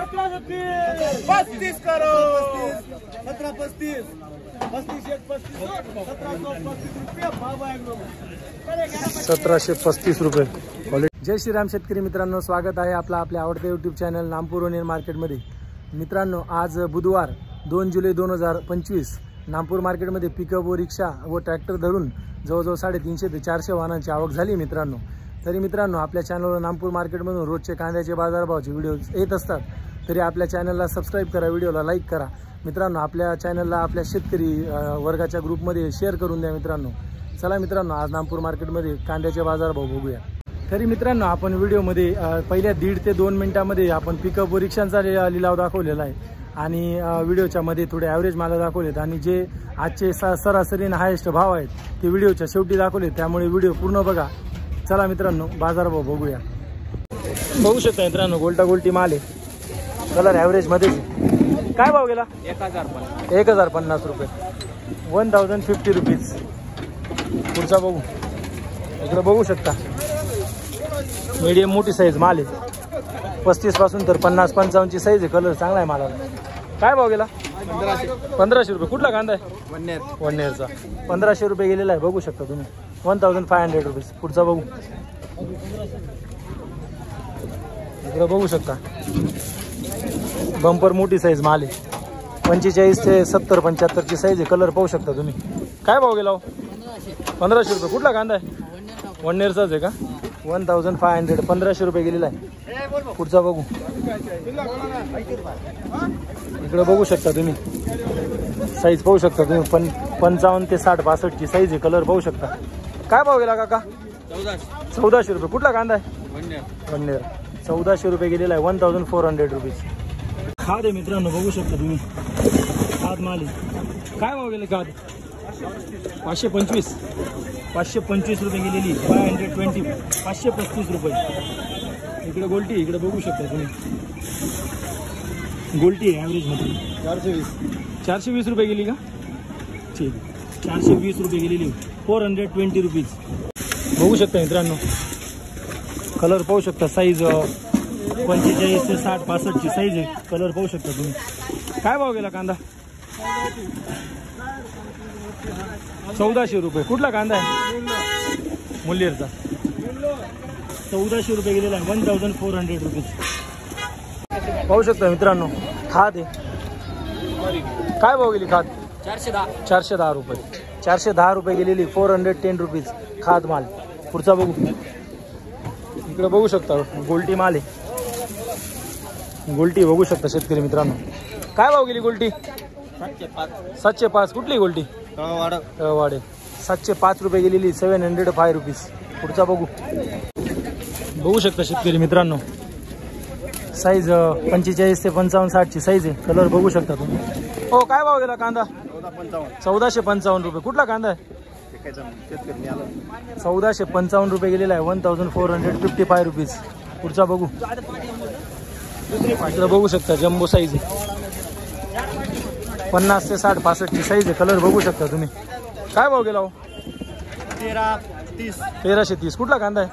35 करो 1735 1735 रुपये। जय श्रीराम शेतकरी मित्रांनो, स्वागत आहे आपला आपल्या आवडत्या यूट्यूब चॅनल नामपूर ओनियन मार्केटमध्ये। मित्रांनो, आज बुधवार 2 जुलै 2025 नामपूर मार्केटमध्ये पिकअप व रिक्षा व ट्रॅक्टर धरून जवळजवळ 350 ते 400 वाहनांची आवक झाली मित्रांनो। तरी मित्रांनो, आपल्या चॅनलवर नामपूर मार्केटमधून रोजचे कांद्याचे बाजारभावाचे व्हिडिओ येत असतात, तरी आपल्या चॅनलला सबस्क्राईब करा, व्हिडिओला लाईक करा मित्रांनो। आपल्या चॅनलला आपल्या शेतकरी वर्गाच्या ग्रुपमध्ये शेअर करून द्या मित्रांनो। चला मित्रांनो, आज नामपूर मार्केटमध्ये कांद्याचे बाजारभाव बघूया। तरी मित्रांनो, आपण व्हिडिओमध्ये पहिल्या 1.5 ते 2 मिनिटांमध्ये आपण पिकअप व रिक्षांचा लिलाव दाखवलेला आहे आणि व्हिडिओच्या मध्ये थोडे ॲव्हरेज माल दाखवलेत आणि जे आजचे सरासरी हायेस्ट भाव आहेत ते व्हिडिओच्या शेवटी दाखवले, त्यामुळे व्हिडिओ पूर्ण बघा। चला मित्रांनो, बाजारभाव बघूया। बघू शकता मित्रांनो, गोल्टा गोल्टी माल आहे, कलर ॲव्हरेज मध्ये। काय भाव गेला? 1050 रुपये, 1050 रुपीज। पुढचा बघू, इकडे बघू शकता मीडियम मोठी साईज माल आहे, 35 पासून तर 50-55 ची साईज आहे। कलर चांगला आहे मालाला। काय भाव गेला? 1500 रुपये। कुठला कांदा आहे? वन्नेरचा। 1500 रुपये गेलेला आहे, बघू शकता तुम्ही, 1500 रुपीज। पुढचा बघू, इकडे बघू शकता बंपर मोठी साईज माल आहे, 45 ते 70-75 ची साईज आहे। कलर पाहू शकता तुम्ही। काय भाव गेला? 1500 रुपये। कुठला कांदा आहे? वन्नेरचाच आहे का? 1500, 1500 रुपये गेलेला आहे। पुढचा बघू, इकडे बघू शकता तुम्ही, साईज पाहू शकता तुम्ही, 55 ते 60-62 ची साईज आहे। कलर पाहू शकता। काय भाव गेला काका? 1400 रुपये। कुठला कांदा आहे? वन्नेर। 1400 रुपये गेलेला आहे, 1400 रुपीज। खाद आहे मित्रांनो, बघू शकता तुम्ही, खाद माल आहे। काय भाव गेले खाद? 525 रुपये गेलेली, 520, 535 रुपये। इकडे गोल्टी, इकडे बघू शकता तुम्ही, गोल्टी आहे ॲव्हरेज मध्ये, 420 रुपये गेली का? ठीक, 420 रुपये गेलेली, 420 रुपीज। बघू शकता मित्रांनो, कलर पाहू शकता, साईज 45 ते 60-65 ची साईज आहे। कलर पाहू शकता तुम्ही। काय भाव गेला कांदा? 1400 रुपये। कुठला कांदा आहे? मुल्लेरचा। 1400 रुपये गेलेला आहे, 1400 रुपीज। पाहू शकता मित्रांनो, खाद आहे। काय भाव गेली खाद? 410 रुपये। 410 रुपये गेलेली, 410 रुपीज खाद माल। पुढचा बघू, इकडे बघू शकता गोल्टी माल आहे, गोल्टी बघू शकता शेतकरी मित्रांनो। काय भाव गेली गोल्टी? 705। कुठली गोल्टी? तळवाडे। 705 रुपये गेलेली, 705 रुपीज। पुढचा बघू, बघू शकता शेतकरी मित्रांनो, साईज 45 ते 55-60 ची साईज आहे। कलर बघू शकता तुम्ही। हो, काय भाव गेला कांदा? 1455 रुपये। कुठला कांदा आहे? 1455 रुपये गेलेला आहे, 1455 रुपीज। पुढचा बघू, इकडे बघू शकता जम्बो साईज आहे, 50 ते 60-65 ची साईज आहे। कलर बघू शकता तुम्ही। काय भाव गेला? 1330। कुठला कांदा आहे?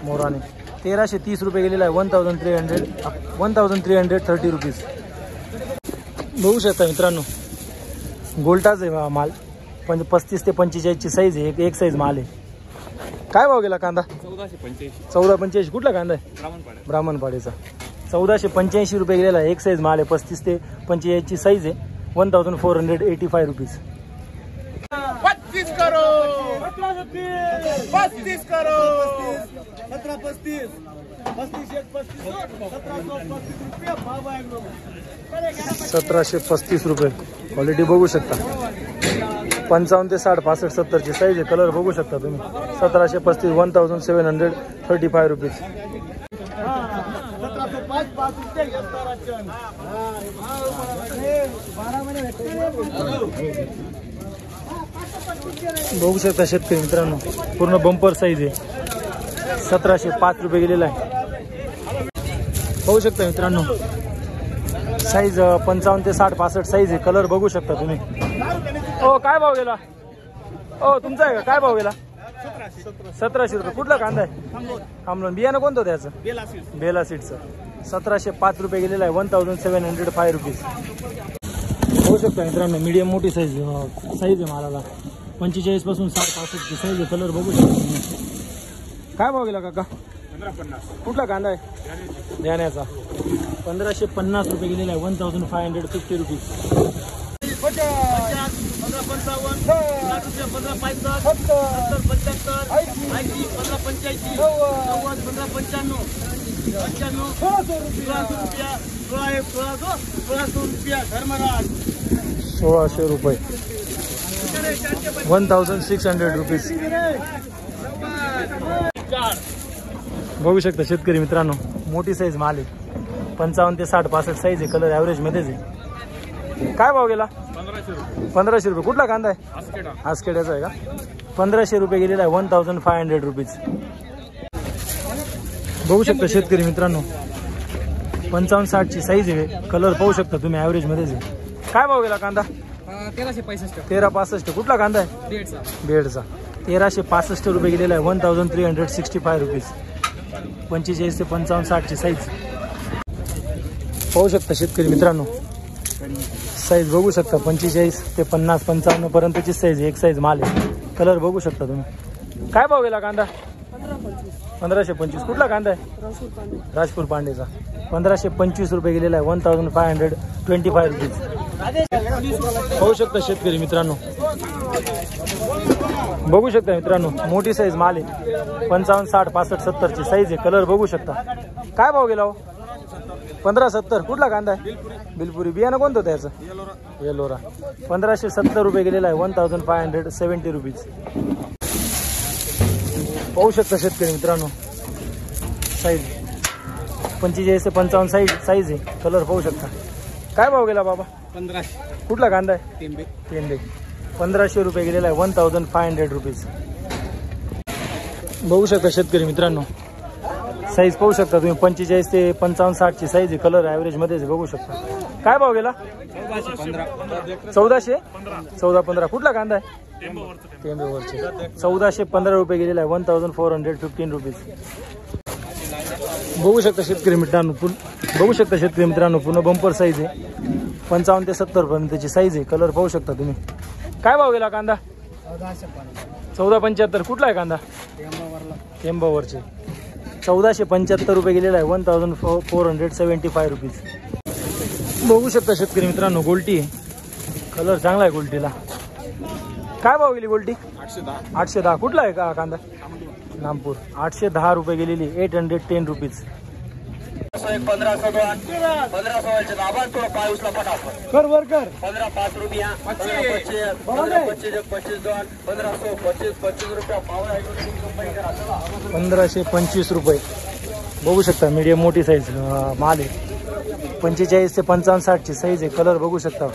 मोराने। 1330 रुपये गेलेला आहे, 1330 रुपीज। बघू शकता मित्रांनो, गोल्टाच आहे माल, 35 ते 45 ची साईज आहे, एक साईज माल आहे। काय भाव गेला कांदा? 1485। कुठला कांदा आहे? ब्राह्मणपाडेचा। 1485 रुपये गेलेला आहे, एक साईज माल आहे, 35 ते 45 ची साईज आहे, 1485 रुपीज। 25 करो 35 करो 1735 1735 रुपये। क्वालिटी बघू शकता, 55 ते 60-65, 70 ची साईज आहे। कलर बघू शकता तुम्ही। 1735, 1735 रुपीज। बघू शकता शेतकरी मित्रांनो, पूर्ण बंपर साईज आहे, 1705 रुपये गेलेला आहे। बघू शकता मित्रांनो, साईज 55 ते 60-65 साईज आहे। कलर बघू शकता तुम्ही। हो, काय भाव गेला? हो, तुमचा आहे का? काय भाव गेला? 1700 रुपये। कुठला कांदा आहे? खामलोन। बियाणं कोणतं त्याचं? बेला सीडचं। 1705 रुपये गेलेला आहे, 1705 रुपीज. होऊ शकता मित्रांनो, मीडियम मोठी साईज आहे मालाला. 45 पासून 60-65 साईज आहे. कलर बघू शकता तुम्ही. काय भाव गेला काका? 1550. कुठला कांदा आहे? ध्यानाचा. 1550 रुपये गेलेला आहे, 1550 रुपीज. 1600 रुपये, 1600 रुपीज. बघू शकता शेतकरी मित्रांनो, मोठी साईज माल आहे. 55 ते 60-65 साईज आहे. कलर ॲव्हरेज मध्येच आहे. काय भाव गेला? 1500 रुपये. कुठला कांदा आहे? आसखेड्याचा आहे का? 1500 रुपये गेलेला आहे, 1500 रुपीज. बघू शकता शेतकरी मित्रांनो, 55-60 ची साईज आहे. कलर पाहू शकता तुम्ही, ॲव्हरेज मध्येच आहे. काय भाव गेला कांदा? 1365. कुठला कांदा आहे? बेडचा. 1365 रुपये गेलेला आहे, 1365 रुपीज. 45 ते 55-60 ची साईज पाहू शकता शेतकरी मित्रांनो. साईज बघू शकता, 45 ते 50-55 पर्यंतची साईज. एक साईज माल आहे. कलर बघू शकता तुम्ही. काय भाव गेला कांदा? 1525. कुठला कांदा आहे? राजपूर पांडेचा. 1525 रुपये गेलेला आहे, 1525 रुपीज. पाहू शकता शेतकरी मित्रांनो. बघू शकता मित्रांनो, मोठी साईज माल आहे. 55, 60, 65, 70 ची साईज आहे. कलर बघू शकता. काय भाव गेला हो? 1570. कुठला कांदा आहे? बिलपुरी. बियाणं कोणतं त्याचं? येलोरा. 1570 रुपये गेलेला आहे, 1570 रुपीज. पाहू शकता शेतकरी मित्रांनो, साईज 45 ते 55 साईज आहे. कलर पाहू शकता. काय भाव गेला बाबा? 1500. कुठला कांदा आहे? तेंबे. 1500 रुपये गेलेला आहे, 1500 रुपीज. बघू शकता शेतकरी मित्रांनो, साईज पाहू शकता तुम्ही. 45 ते 55-60 ची साईज आहे. कलर ॲव्हरेज मध्येच बघू शकता. काय भाव गेला? 1400. 1415. कुठला कांदा आहे? टेंबेवरचे. 1415 रुपये गेलेला आहे, 1415 रुपीज. बघू शकता शेतकरी मित्रांनो, पूर्ण बंपर साईज आहे. 55 ते 70 पर्यंतची साईज आहे. कलर पाहू शकता तुम्ही. काय भाव गेला कांदा? 1475. कुठला आहे कांदा? टेंबावरचे. 1475 रुपये गेलेला आहे, 1475 रुपीज. बघू शकता शेतकरी मित्रांनो, गोल्टी आहे. कलर चांगला आहे गोल्टीला. काय भाव गेली गोल्टी? 810. कुठला आहे का कांदा? नामपूर. 810 रुपये गेलेली, 810 रुपीज. 1525 रुपये. बघू शकता, मीडियम मोठी साईज माल आहे. 45 ते 55-60 ची साईज आहे. कलर बघू शकता.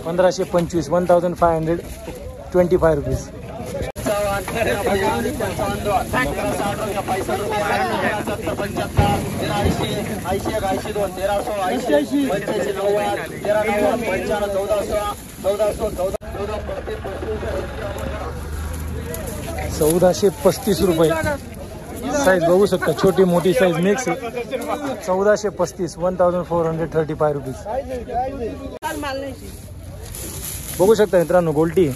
1525, 1525 रुपीज. $1435 रुपये. साईज बघू शकता, छोटी मोठी साईज मिक्स आहे. 1435, 1435 रुपीज. बघू शकता मित्रांनो, गोल्टी.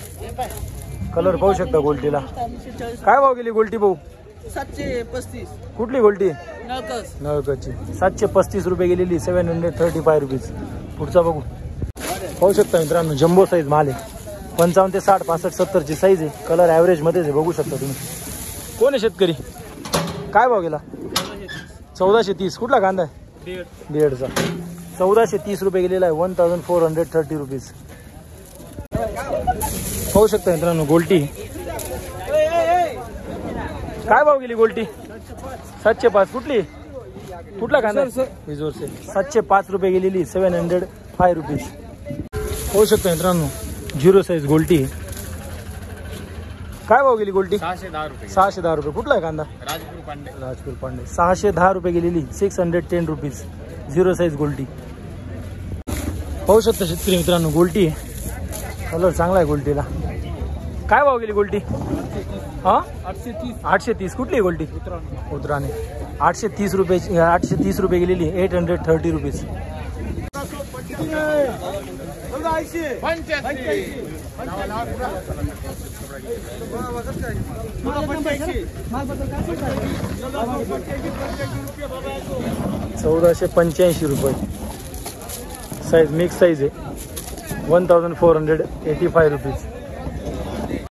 कलर पाहू शकता गोल्टीला. काय भाव गेली गोल्टी भाऊ? 735. कुठली गोल्टी? नळकची. 735 रुपये गेलेली, 735 रुपीज. पुढचा बघू. पाहू शकता मित्रांनो, जम्बो साईज माल आहे. 55 ते 60, 65, 70 ची साईज आहे. कलर ॲव्हरेज मध्येच आहे. बघू शकता तुम्ही. कोण आहे शेतकरी? काय भाव गेला? 1430. कुठला कांदा आहे? बेडचा. 1430 रुपये गेलेला आहे, 1430 रुपीज. पाहू शकता मित्रांनो, गोल्टी. काय भाव गेली गोल्टी? 705. कुठला कांदा? विजोरचे. 705 रुपये गेलेली, 705 रुपीज. पाहू शकता मित्रांनो, 0 साईज गोल्टी. काय भाव गेली गोल्टी? 610 रुपये. 610 रुपये. कुठला आहे कांदा? राजपूर पांडे. 610 रुपये गेलेली, 610 रुपीज. 0 साईज गोल्टी. पाहू शकता शेतकरी मित्रांनो, गोल्टी. कलर चांगला आहे गोल्टीला. काय भाव गेली गोल्टी? 830. कुठली आहे गोल्टी? उतराने. 830 रुपये, 830 रुपये गेलेली, 830 रुपीज. ₹1485 रुपये. साईज मिक्स साईज आहे. 1485 रुपीज.